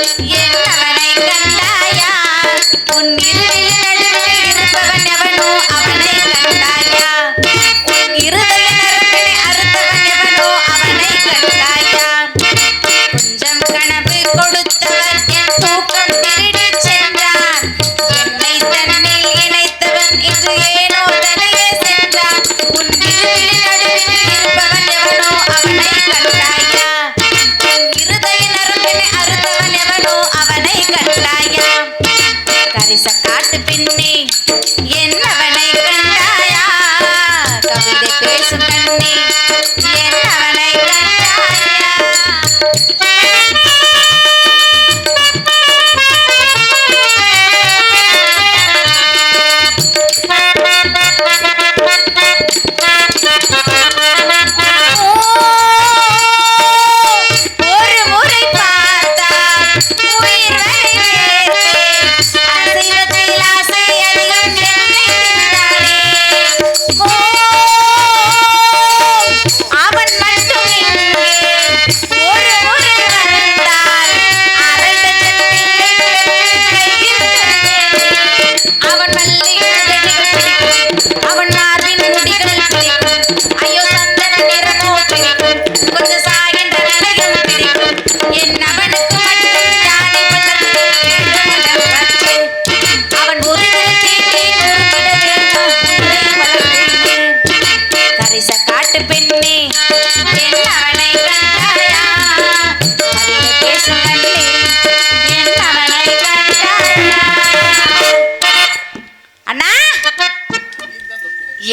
என்னவனை கண்டாயா உன் இருளில் நடுவில் இருப்பவன் எவனோ அவனை கண்டாயா உன் இருதய நரம்பினை அறுத்தவன் எவனோ அவனை கண்டாயா கொஞ்சம் கனவு கொடுத்தவன் என் தூக்கம் திருடி சென்றான் என்னை தன்னில் இணைத்தவன் இன்று ஏனோ தனியே சென்றான் உன் இருளில் நடுவில் இருப்பவன் எவனோ அவனை கண்டாயா உன் இருதய நரம்பினை அறுத்தவன் எவனோ அவனை கண்டாயா கரிச காட்டு பின்னே என்னவனை கண்டாயா கவிதை பேசும் கண்ணே என்னவனை கண்டாயா ஒரு முறை பார்த்தால் உயிர் வரை வேர்த்தே அசைவத்தில் ஆசை அதிகம் என்னை தின்றானே அவன் மட்டும் இங்கே ஒரு முறை வந்தால் 6 டஜன் கையில் தருவேன் அவன் மல்லிகை செடிகள் பிடிக்கும் அவன் மார்பின் முடிகள் பிடிக்கும் ஐயோ சந்தன நிறமோ பிடிக்கும் கொஞ்சம் சாகின்ற நடைகள் பிடிக்கும் என் அவனுக்கு மட்டும் யானை பள்ளத்தில் பச்சை அவன் ஒரு தீட்டி நொறுக்கிட வேண்டும் உன்னை வளர்த்தேன் கரிச காட்டு பெண்ணே என்னவனை கண்டாயா கவிதை பேசும் கண்ணே என்னவனை கண்டாயா அண்ணா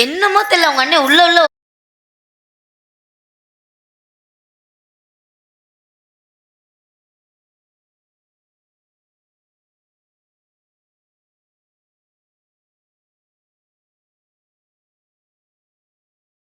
என்னமோ தெரியல உங்க அண்ணன் உள்ள